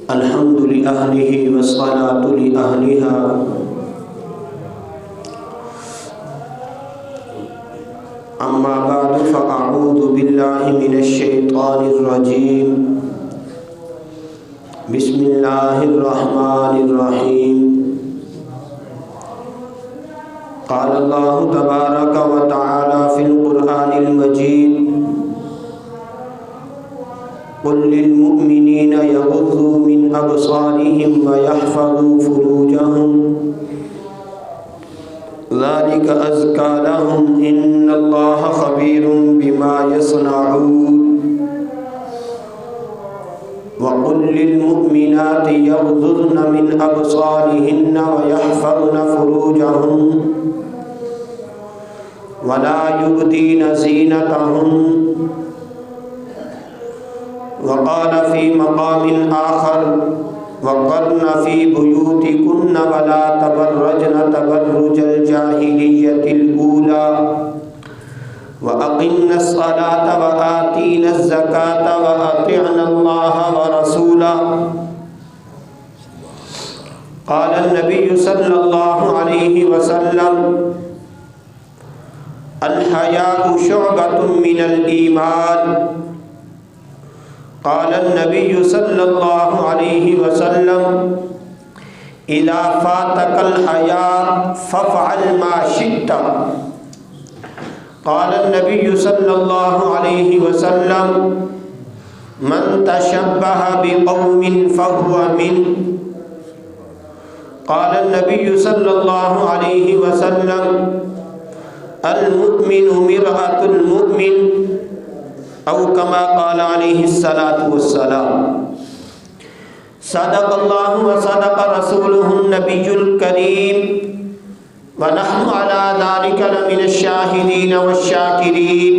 الحمد لأهله والصلاة لأهلها أما بعد فأعوذ بالله من الشيطان الرجيم بسم الله الرحمن الرحيم قال الله تبارك وتعالى في القرآن المجيد قل للمؤمنين يغضوا من أبصارهم ويحفظوا فروجهم ذلك أزكى لهم إن الله خبير بما يصنعون وقل للمؤمنات يغضضن من أبصارهن ويحفظن فروجهن ولا يبدين زينتهن وقال في مقام آخر وقرن في بيوتكن ولا تبرجن تبرج الجاهلية الأولى وأقمنا الصلاة وآتينا الزكاة وأطعنا الله ورسوله قال النبي صلى الله عليه وسلم الحياء شعبة من الإيمان قال النبي صلى الله عليه وسلم إذا فاتك الحياء فافعل ما شئت قال النبي صلى الله عليه وسلم من تشبه بقوم فهو منه قال النبي صلى الله عليه وسلم المؤمن مرآة المؤمن أو كما قال عليه الصلاة والسلام صدق الله وصدق رسوله النبي الكريم ونحن على ذلك لمن الشاهدين والشاكرين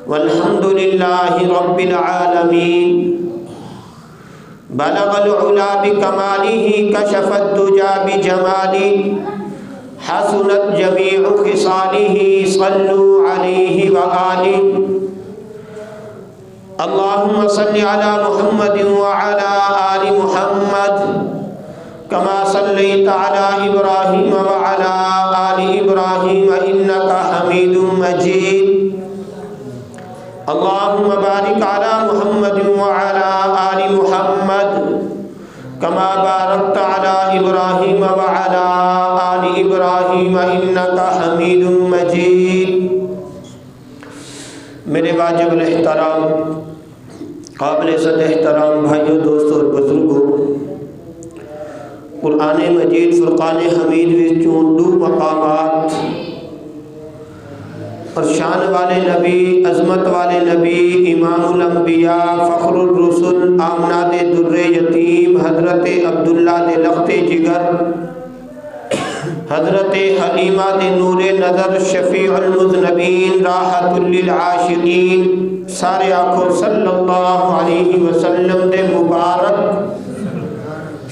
والحمد لله رب العالمين بلغ العلا بكماله كشف الدجى بجماله حسنت جميع خصاله صلوا عليه وآله اللهم صل على محمد وعلى آل محمد كما صليت على إبراهيم وعلى آل إبراهيم إنك حميد مجيد اللهم بارك على محمد وعلى آل محمد كما باركت على إبراهيم وعلى آل إبراهيم إنك حميد مجيد میرے واجب الاحترام قابل عزت احترام بھائیوں دوستوں اور بزرگوں قرآن مجید فرقان حمید وچوں دو مقامات اور شان والے نبی عظمت والے نبی امام الانبیاء فخر الرسل آمنہ دے در یتیم حضرت عبداللہ دے لخت جگر حضرت حلیمہ دے نور نظر شفیع المذنبین راحت للعاشقین سارے آنکھوں صلی اللہ علیہ وسلم دے مبارک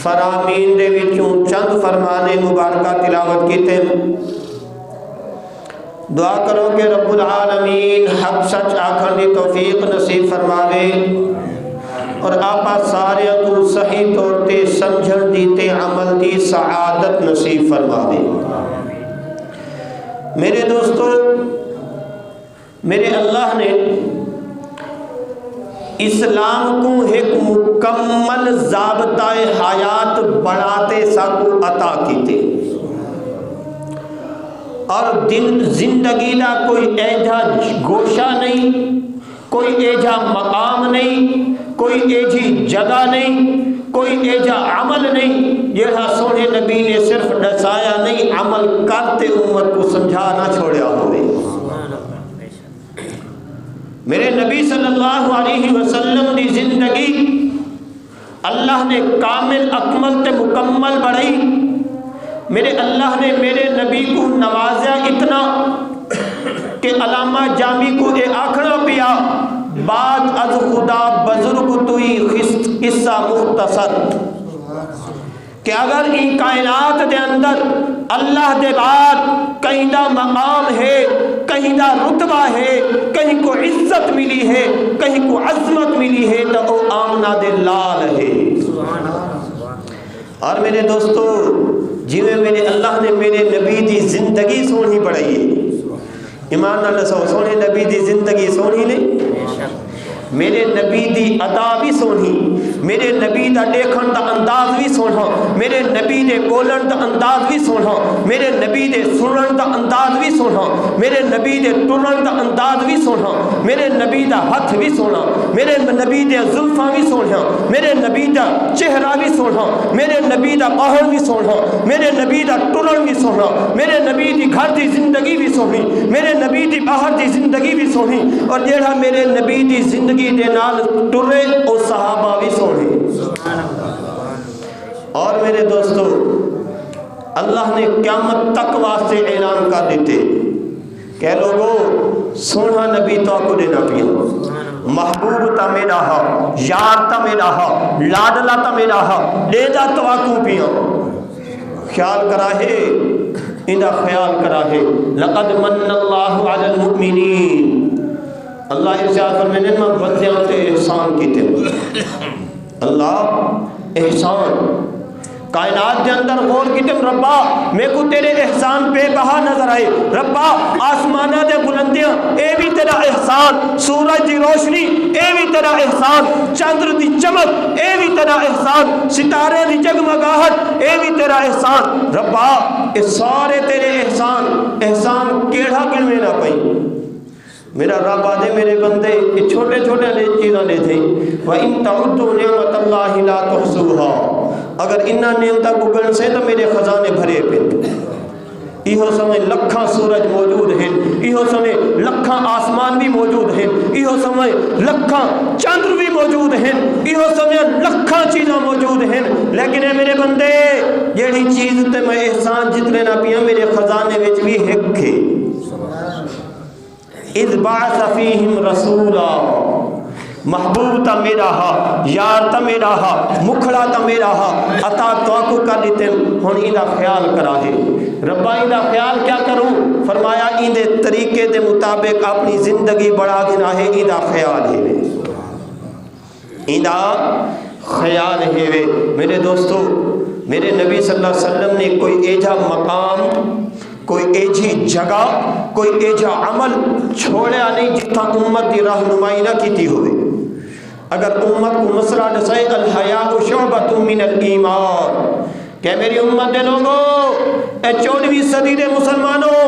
فرامین دے وچوں چند فرمانے مبارکہ تلاوت کیتے دعا کرو کہ رب العالمین حق سچ آکھن دی توفیق نصیب فرماوے اور آپا سارے کو صحیح طور تے سمجھن دی تے عمل دی سعادت نصیب فرماوے میرے دوستو میرے اللہ نے اسلام کو ایک مکمل ضابطہ حیات بڑھاتے ساکو عطا کیتے اور زندگی دا کوئی ایجا گوشہ نہیں کوئی ایجا مقام نہیں کوئی ایجی جگہ نہیں کوئی ایجا عمل نہیں جہاں سونے نبی نے صرف دسایا نہیں عمل کرتے امت کو سمجھا نہ چھوڑیا ہوئے میرے نبی صلی اللہ علیہ وسلم دی زندگی اللہ نے کامل اکمل تے مکمل بڑھائی میرے اللہ نے میرے نبی کو نوازیا اتنا کہ علامہ جامی کو اے آکھنا پیا بعد از خدا بزرگ توئی قصہ مختصر کہ اگر ان کائنات دے اندر اللہ دے بعد کہیں دا مقام ہے کہیں دا رتبہ ہے کہیں کو عزت ملی ہے کہیں کو عظمت ملی ہے تو او آمنہ دے لال ہے اور میرے دوستو جیویں میرے اللہ نے میرے نبی دی زندگی سونی بڑھائی ہے، ایمان نال دسو سونے نبی دی زندگی سونی نہیں؟ میرے نبی دی ادا بھی سونی، میرے نبی دا دیکھن دا انداز بھی سونا، میرے نبی دے بولن دا انداز بھی سونا، میرے نبی دے سنن دا انداز بھی سونا، میرے نبی دے ٹرن دا انداز بھی سونا، میرے نبی دا ہاتھ بھی سونا، میرے نبی دے زلفاں بھی سونا، میرے نبی دا چہرہ بھی سونا، میرے نبی دا باہر بھی سونا، میرے نبی دا ٹرن بھی سونا، میرے نبی دی گھر دی زندگی بھی سونی، میرے نبی دی باہر دی زندگی بھی سونی، اور جیڑا میرے نبی دی زندگی دے نال ٹرے او صحابہ بھی سونے۔ اور میرے دوستو اللہ نے قیامت تک واسطے اعلان کر دیتے کہ لوگو سونا نبی تو کو دینا پیا، محبوب تا میرا ہا، یار تا میرا ہا، لاڈلا تا میرا ہا، لیدہ تو کو پیا، خیال کرا ہے اندہ خیال کرا ہے۔ لقد من اللہ علی المؤمنین، اللہ ارشاد فرمانے میں بندیاں تے احسان کیتے، اللہ احسان کائنات دے اندر غور کیتے، ربا میں کو تیرے احسان بے بہا نظر آئے، ربا آسمانہ دے بلندیاں اے بھی تیرا احسان، سورج دی روشنی اے بھی تیرا احسان، چندر دی چمک اے بھی تیرا احسان، ستارے دی جگمگاہٹ اے بھی تیرا احسان، ربا اے سارے تیرے احسان، احسان کیڑا گنوے نہ پئی۔ میرا رب آدھے میرے بندے یہ چھوٹے چھوٹے چیزاں لے تھے، وَإِن تَعُدُّوا نِعْمَةَ اللَّهِ لَا تُحْصُوهَا، اگر انہاں نعمتاں کو گن سے تو میرے خزانے بھرے پہ، ایہو سمے لکھاں سورج موجود ہیں، ایہو سمے لکھاں آسمان بھی موجود ہیں، ایہو سمے لکھاں چندر بھی موجود ہیں، ایہو سمے لکھاں چیزاں موجود ہیں، لیکن اے میرے بندے جیڑی چیز تے میں احسان جتنے نہ پیا میرے خزانے وچ بھی ہک ہے۔ اذ بعث فیہم رسولا، محبوب تا میرا ہا، یار تا میرا ہا، مکھڑا تا میرا ہا، عطا تو کو کر دیتے ہن ایندہ خیال کرا ہے۔ ربا ایندہ خیال کیا کروں؟ فرمایا ایندے طریقے دے مطابق اپنی زندگی بڑھا دینا ہے، ایندہ خیال ہے، ایندہ خیال ہے۔ میرے دوستو میرے نبی صلی اللہ علیہ وسلم نے کوئی ایجا مقام، کوئی ایجی جگہ، کوئی ایجا عمل چھوڑیا نہیں جتھا امت دی رہنمائی نہ کیتی ہوئے۔ اگر امت کو مسئلہ نسائے الحیاء شعبۃ من الایمان، کہ میری امت دے لوگوں، اے 14ویں صدی دے مسلمانوں،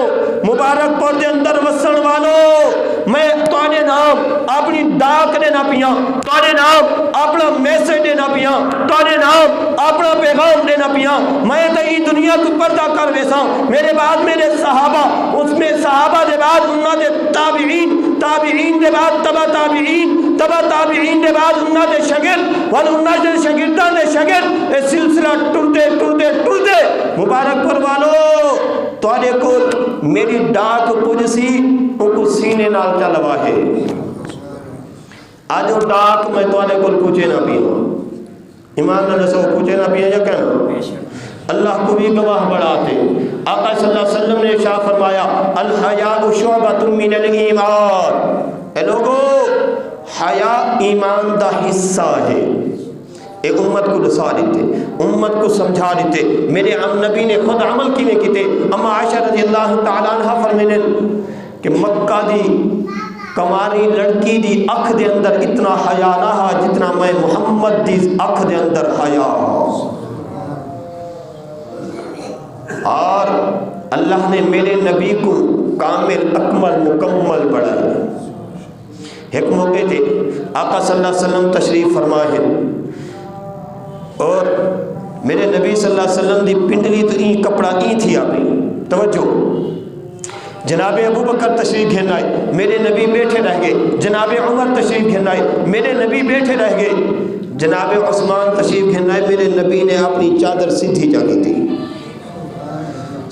مبارک پور دے اندر وسن والوں، میں تواڈے نام اپنی ڈاک دینا پیاں، تواڈے نام اپنا میسج دینا پیاں، تواڈے نام اپنا پیغام دینا پیاں، میں تے ای دنیا کو پردہ کر ویساں، میرے بعد میرے صحابہ، اس میں صحابہ دے بعد انہاں دے تابعین، تابعین دے بعد تبع تابعین، تبع تابعین دے بعد انہاں دے شاگرد، ول انہاں دے شاگرداں دے شاگرد، اے سلسلہ ٹرتے ٹرتے ٹرتے مبارک پر والو تواڈے کول میری ڈاک کچھ سی ان کو سینے نال چلوا ہے، آج وہ ڈاک میں تواڈے کول کچھ نہ پیوں، ایمان نہ دسو کچھ نہ پیوں یا کہنا، اللہ کو بھی گواہ بڑھاتے۔ آقا صلی اللہ علیہ وسلم نے ارشاد فرمایا الحیاء شعبۃ من الایمان، اے لوگو حیا ایمان دا حصہ ہے۔ ایک امت کو دسا دیتے، امت کو سمجھا دیتے، میرے نبی نے خود عمل کی میں کیتے۔ اما عائشہ رضی اللہ تعالیٰ عنہ فرمینے کہ مکہ دی کماری لڑکی دی اکھ دے اندر اتنا حیا نہ ہا جتنا میں محمد دی اکھ دے اندر حیا ہا، اور اللہ نے میرے نبی کو کامل اکمل مکمل بڑھایا۔ ایک موقع تھے آقا صلی اللہ علیہ وسلم تشریف فرما ہے، اور میرے نبی صلی اللہ علیہ وسلم دی پنڈلی تو این کپڑا این تھی آپ توجہ، جناب ابو بکر تشریف گھن آئے، میرے نبی بیٹھے رہ گئے، جناب عمر تشریف گھن آئے، میرے نبی بیٹھے رہ گئے، جناب عثمان تشریف گھن آئے، میرے نبی نے اپنی چادر سیدھی جاگی تھی۔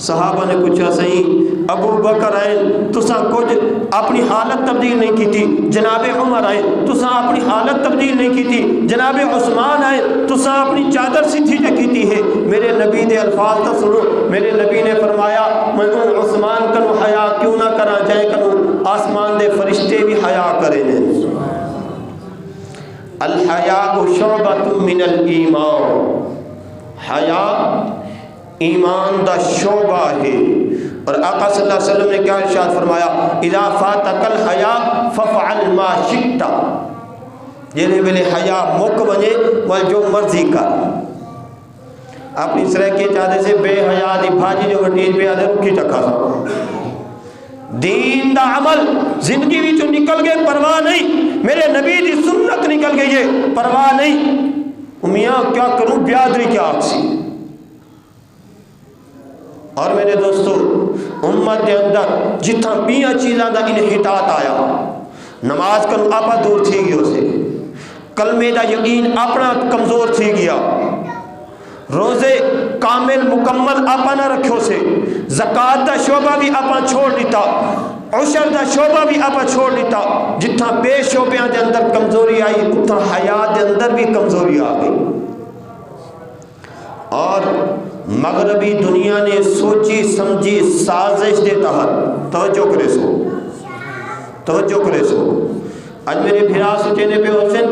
صحابہ نے پوچھا صحیح ابو بکر آئے تساں کچھ اپنی حالت تبدیل نہیں کی تھی، جناب عمر آئے تساں اپنی حالت تبدیل نہیں کی تھی، جناب عثمان آئے تساں اپنی چادر سیدھی کی تھی ہے۔ میرے نبی دے الفاظ تو سنو، میرے نبی نے فرمایا میں عثمان کنو حیا کیوں نہ کرا جائے کنو آسمان دے فرشتے بھی حیا کرے نے۔ الحیاء شعبۃ من الایمان، حیا ایمان دا شعبہ ہے۔ اور آقا صلی اللہ علیہ وسلم نے کیا ارشاد فرمایا، اذا فاتک الحیا ففعل ما شئت، جنہیں ویلے حیا مک بنے وہ جو مرضی کر۔ اپنی سرح کے چاہتے سے بے حیا دی بھاجی جو وٹیج پہ آدھے رکھی چکا سا، دین دا عمل زندگی بھی جو نکل گئے پرواہ نہیں، میرے نبی دی سنت نکل گئی ہے پرواہ نہیں، میاں کیا کروں بیادری کیا آکسی۔ اور میرے دوستو امت دے اندر جتھا بیاں چیزاں دا انحطاط آیا، نماز کنو آپا دور تھی گیا سے، کلمے دا یقین اپنا کمزور تھی گیا، روزے کامل مکمل آپا نہ رکھو سے، زکاة دا شعبہ بھی آپا چھوڑ دیتا، عشر دا شعبہ بھی آپا چھوڑ دیتا، جتھا بے شعبیاں دے اندر کمزوری آئی اتھا حیات دے اندر بھی کمزوری آ گئی۔ اور مغربی دنیا نے سوچی سمجھی سازش دے تحت توجہ کرے سو اج میرے بھرا سوچنے پہ حسن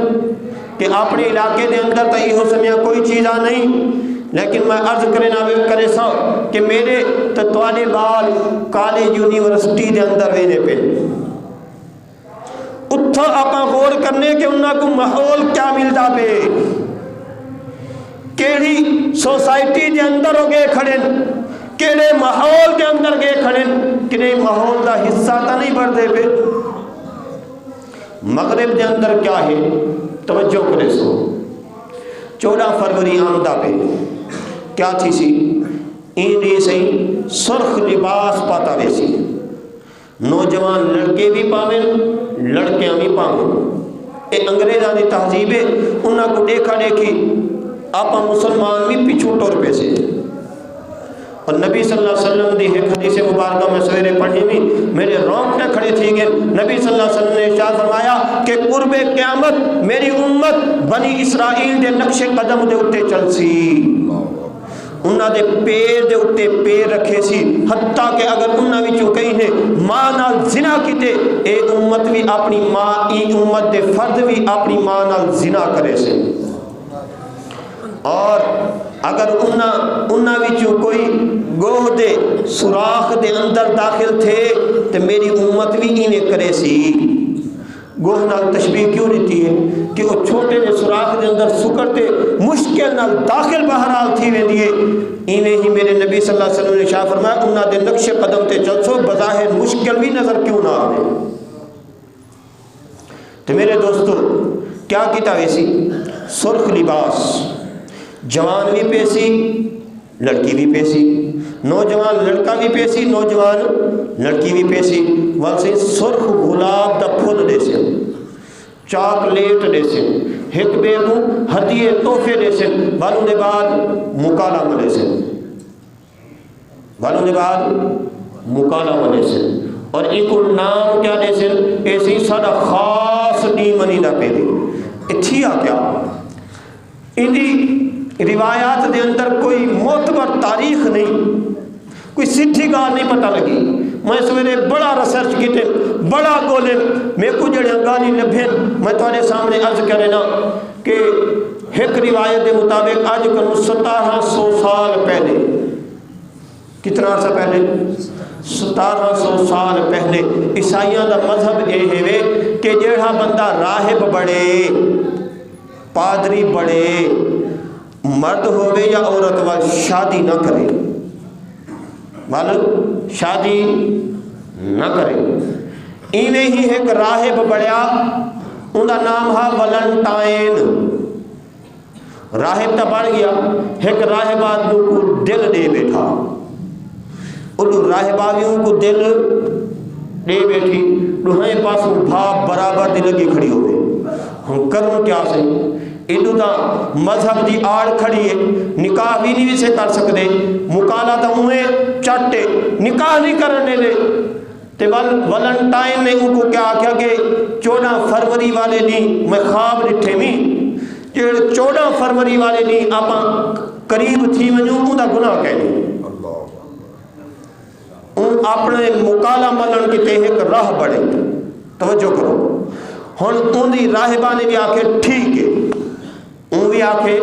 کہ اپنے علاقے دے اندر تو یہ سمیا کوئی چیزاں نہیں، لیکن میں عرض کرے سا کہ میرے تتوانے بال کالج یونیورسٹی دے اندر وینے پہ اتھا آپا غور کرنے کہ انہاں کو ماحول کیا ملتا پہ، کیڑی سوسائٹی دے اندر ہو گئے کھڑے، کیڑے ماحول دے اندر گئے کھڑے، کنے ماحول دا حصہ تا نہیں بڑھ دے پہ۔ مغرب دے اندر کیا ہے توجہ کرے سو، 14 فروری آمدہ پہ کیا تھی سی، اینڈی سے سرخ لباس پاتا ویسی، نوجوان لڑکے بھی پاویں لڑکیاں بھی پاویں، اے انگریزاں دی تہذیب ہے، انہاں کو دیکھا دیکھی آپا مسلمان بھی پیچھو ٹور پہ سے۔ اور نبی صلی اللہ علیہ وسلم دی ایک حدیث مبارکہ میں سویرے پڑھی بھی میرے رونگٹے کھڑے تھی گئے، نبی صلی اللہ علیہ وسلم نے ارشاد فرمایا کہ قرب قیامت میری امت بنی اسرائیل دے نقش قدم دے اتے چل سی، انہاں دے پیر دے اتے پیر رکھے سی، حتیٰ کہ اگر انہاں وچوں کہیں نے ماں نال زنا کیتے اے امت بھی اپنی ماں، ای امت دے فرد بھی اپنی ماں نال زنا کرے سے، اور اگر انہاں وچوں کوئی گوہ دے سوراخ دے اندر داخل تھے تو میری امت بھی انہیں کرے سی۔ گوہ نال تشبیہ کیوں دیتی ہے کہ وہ چھوٹے نے سوراخ دے اندر سکڑتے مشکل نال داخل بہرحال تھی ویندی ہے، انہیں ہی میرے نبی صلی اللہ علیہ وسلم نے شاہ فرمایا انہاں دے نقش قدم تے چل سو بظاہر مشکل بھی نظر کیوں نہ آئے۔ تو میرے دوستو کیا کیتا ویسی سرخ لباس، جوان بھی پیسی لڑکی بھی پیسی، نوجوان لڑکا بھی پیسی نوجوان لڑکی بھی پیسی، والسے سرخ گلاب دا پھول دے سے، چاکلیٹ دے سے، ایک بے کو ہدیے تحفے دے سے، والوں دے بعد مکالمہ دے سے، والوں دے بعد مکالمہ دے سے، اور ایک نام کیا دے سے، ایسی سادہ خاص نیمنی دا پیدے اتھیا کیا، انہی روایات دے اندر کوئی معتبر تاریخ نہیں، کوئی سٹھی گال نہیں پتہ لگی، میں سویرے بڑا ریسرچ کیتے بڑا گولے میں کو جڑے گالی لبھین میں تھوڑے سامنے عرض کرے نا کہ ایک روایت دے مطابق آج کنو 1700 سال پہلے، کتنا عرصہ پہلے 1700 سال پہلے عیسائیاں دا مذہب اے ہے کہ جڑا بندہ راہب بڑے پادری بڑے مرد ہوئے یا عورت وال شادی نہ کرے، شادی نہ کرے، ایویں ہی ایک راہب بڑیا ان کا نام ہے ولنٹائن، راہب تا بڑھ گیا، ایک راہب آدمی کو دل دے بیٹھا، انہوں راہب آدمیوں کو دل دے بیٹھی، دوہائیں پاسوں بھاپ برابر دل لگی کھڑی ہوئے، ہم کروں کیا سے ادھو دا مذہب دی آڑ کھڑی ہے، نکاح بھی نہیں سے کر سکتے، مکالا تا ہوئے چاٹے نکاح نہیں کرنے لے، تے ولنٹائن نے ان کو کیا کیا کہ 14 فروری والے دن میں خواب لٹھے میں 14 فروری والے دن آپ قریب تھی ونجو ان دا گناہ کہنے، ان اپنے مکالا ملن کی تے ایک راہ بڑھے، توجہ کرو، ہن ان دی راہبہ نے بھی آکے ٹھیک ہے، ان بھی آکے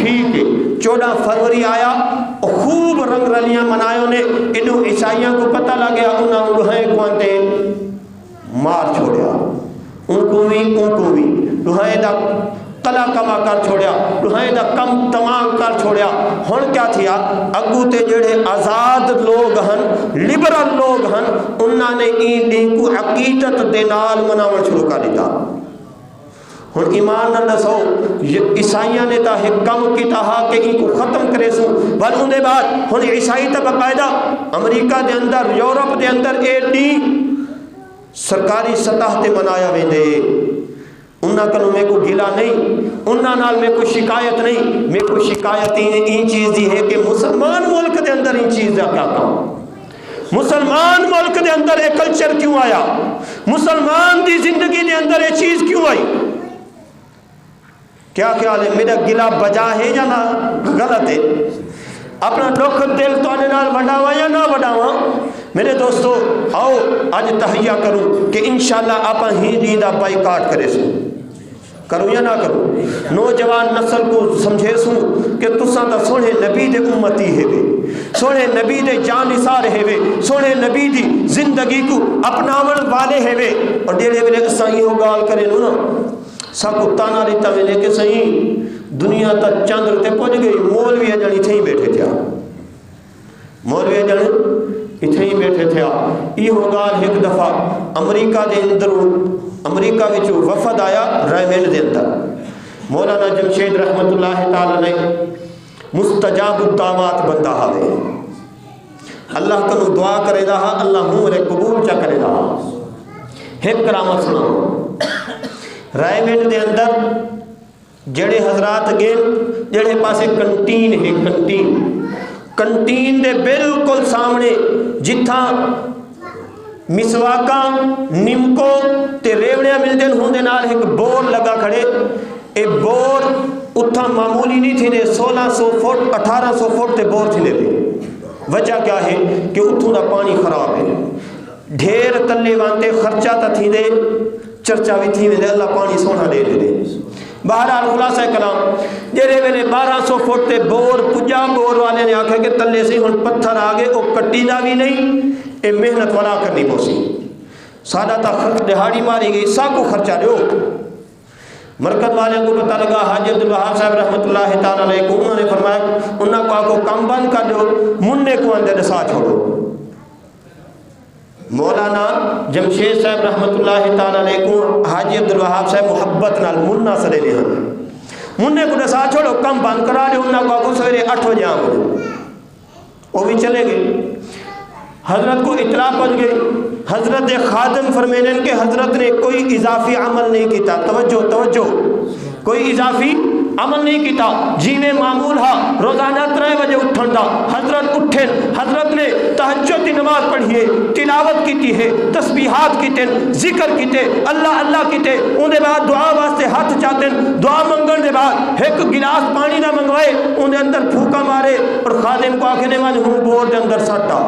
ٹھیک ہے 14 فروری آیا اور خوب رنگ رلیاں منایوں نے انہوں عیسائیوں کو پتہ لگ گیا انہوں لوہے کوانتے مار چھوڑیا ان کو بھی لوہے دا قلع کما کر چھوڑیا لوہے دا کم تمام کر چھوڑیا ہن کیا تھیا اگو تے جڑے آزاد لوگ ہن لبرل لوگ ہن انہاں نے این ڈی کو عقیدت دے نال مناون شروع کر دیتا ہن ایمان نہ دسو عیسائیاں نے تا ایک کم کی تہا کہ ان کو ختم کرے سو بل ان دے بعد ہن عیسائی تا باقاعدہ امریکہ دے اندر یورپ دے اندر اے ڈی سرکاری سطح تے منایا ویندے انہاں کنوں میں کو گلا نہیں انہاں نال میں کو شکایت نہیں میں کو شکایت این چیز دی ہے کہ مسلمان ملک دے اندر ان چیز دا کیا کام مسلمان ملک دے اندر ایک کلچر کیوں آیا مسلمان دی زندگی دے اندر یہ چیز کیوں آئی کیا خیال ہے میرا گلا بجا ہے یا نہ غلط ہے اپنا دکھ دل تو نال وڈاواں یا نہ وڈاواں میرے دوستو آؤ آج تہیہ کروں کہ انشاءاللہ آپ ہی دین دا بائیکاٹ کرے سو کروں یا نہ کروں نوجوان نسل کو سمجھے سوں کہ تساں تا سونے نبی دے امتی ہے وے سونے نبی دے جانثار ہے وے سونے نبی دی زندگی کو اپناون والے ہے وے اور ڈیڑے ویلے اساں ایہو گال کرے نو نا سا کو تانا دیتا ویلے کہ صحیح دنیا تا چاندر تے پہنچ گئی مولوی اجن اتھے ہی بیٹھے تھیا مولوی اجن اتھے ہی بیٹھے تھیا ایہو گال ایک دفعہ امریکہ دے اندر امریکہ وچ وفد آیا رائمنڈ دے اندر مولانا جمشید رحمت اللہ تعالی نے مستجاب الدعوات بندہ ہوئے اللہ کنو دعا کرے دا اللہ ہمارے قبول چا کرے دا ایک کرامت سناؤ رائمنڈ دے اندر جڑے حضرات گئے جڑے پاسے کنٹین ہے کنٹین دے بالکل سامنے جتھا مسواکاں نمکو تے ریوڑیاں مل دین ہوں دے نال ایک بور لگا کھڑے اے بور اتھا معمولی نہیں تھی نے 1600 فٹ 1800 فٹ تے بور تھی نے وجہ کیا ہے کہ اتھوں دا پانی خراب ہے ڈھیر تلے وانتے خرچہ تا تھی دے چرچا بھی تھی میں اللہ پانی سونا دے دے بہرحال خلاصہ کلام جیرے میں نے 1200 فٹ تے بور پجا بور والے نے آکھا کہ تلے سے ہن پتھر آگے او کٹی نہ بھی نہیں اے محنت والا کرنی پوسی سادہ تا دہاڑی ماری گئی سا کو خرچہ دیو مرکز والے کو پتہ لگا حاجی عبدالوہاب صاحب رحمت اللہ تعالیٰ علیہ کو انہوں نے فرمایا انہوں کو آکو کام بند کر دیو مننے کو اندر سا چھوڑو مولانا جمشید صاحب رحمت اللہ تعالیٰ علیہ کو حاجی عبدالوہاب صاحب محبت نال مننا سرے لے ہن مننے کو نسا چھوڑو کم بند کرا دے انہوں کو آکو سویرے 8 بجے آمد وہ بھی چلے گئے حضرت کو اطلاع پہنچ گئی حضرت خادم فرمینن کہ حضرت نے کوئی اضافی عمل نہیں کیتا توجہ کوئی اضافی عمل نہیں کیتا جی میں معمول ہا روزانہ 3 بجے اٹھن دا حضرت اٹھن حضرت نے تہجد کی نماز پڑھیے تلاوت کیتی ہے تسبیحات کیتے ذکر کیتے اللہ اللہ کیتے ان دے بعد دعا واسطے ہاتھ چاہتے دعا منگن دے بعد ایک گلاس پانی نہ منگوائے ان دے اندر پھوکا مارے اور خادم کو آکھنے والے ہوں بور دے اندر سٹا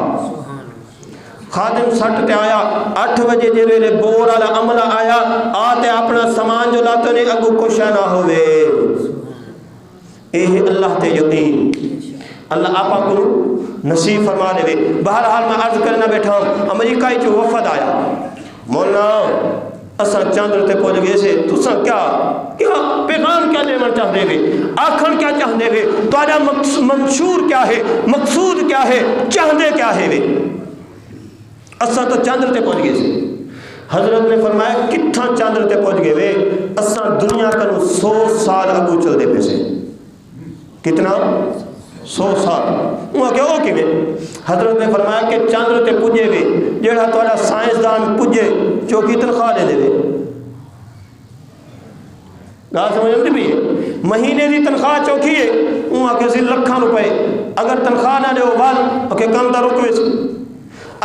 خادم سٹ تے آیا 8 بجے جے ویلے بور والا عملہ آیا آتے اپنا سامان جو لاتے نے اگو کشا نہ ہوئے اے اللہ تے یقین اللہ آپا کو نصیب فرما دے بہرحال میں عرض کرنا بیٹھا ہوں امریکہ جو وفد آیا مولانا اساں چاندر تے پہنچ گئے سے تساں کیا پیغام کیا دینا چاہتے ہوئے آکھن کیا چاہتے ہوئے تہاڈا منشور کیا ہے مقصود کیا ہے چاہتے کیا ہے اساں تو چاندر تے پہنچ گئے سے حضرت نے فرمایا کتھاں چاندر تے پہنچ گئے وے اساں دنیا کنو 100 سال اگو چل دے پیسے کتنا 100 سال وہاں کیا ہو کی میں حضرت نے فرمایا کہ چاندر تے پجے وے جیڑا تہاڈا سائنسدان پجے چوکی تنخواہ دے دے گاہ سمجھ آتی بھی ہے مہینے دی تنخواہ چوکی ہے وہاں کسی لکھاں روپے اگر تنخواہ نہ دے وال کہ کم دا رکوے سے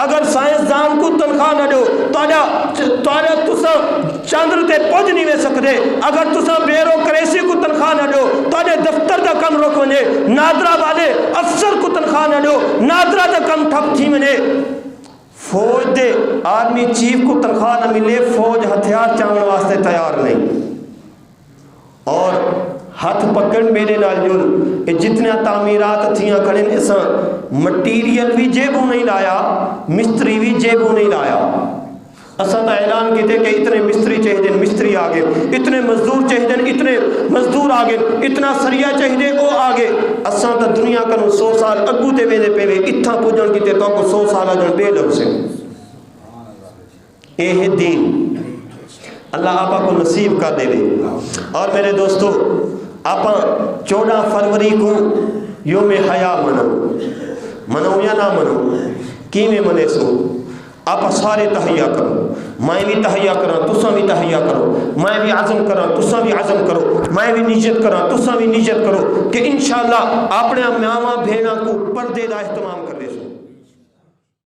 اگر سائنسدان کو تنخواہ نہ دو تاڑا تسا چاندر تے پہنچ نہیں وے سکتے اگر تسا بیوروکریسی کو تنخواہ نہ دو تاڑے دفتر دا کم رکھ ونے نادرہ والے افسر کو تنخواہ نہ دو نادرہ دا کم ٹھپ تھی ونے فوج دے آرمی چیف کو تنخواہ نہ ملے فوج ہتھیار چاہنے واسطے تیار نہیں اور ہاتھ پکڑ میرے نال جڑ. جتنا تعمیرات تھیاں کھڑے اساں مٹیریل بھی جیبوں نہیں لایا, مستری بھی جیبوں نہیں لایا. اساں تو اعلان کیتے کہ اتنے مستری چاہیے, مستری آ گئے, اتنے مزدور چاہیے, اتنے مزدور آ گئے, اتنا سریا چاہیے وہ آ گئے. اساں تو دنیا کنوں 100 سال اگو تے ویندے پے وے, اتھاں پجن کیتے تو کو 100 سال اجن بے لفظ سے. اے ہے دین, اللہ آپا کو نصیب کر دے وے. اور میرے دوستو, آپا 14 فروری کو یوم حیا منو یا نہ منو, کی میں منے سو آپ سارے تہیا کرو, میں بھی تہیا کراں تساں بھی تہیا کرو, میں بھی عزم کراں تساں بھی عزم کرو, میں بھی نیت کراں تساں بھی نیت کرو کہ انشاءاللہ اپنے ماواں بھیڑاں کو پردے دا اہتمام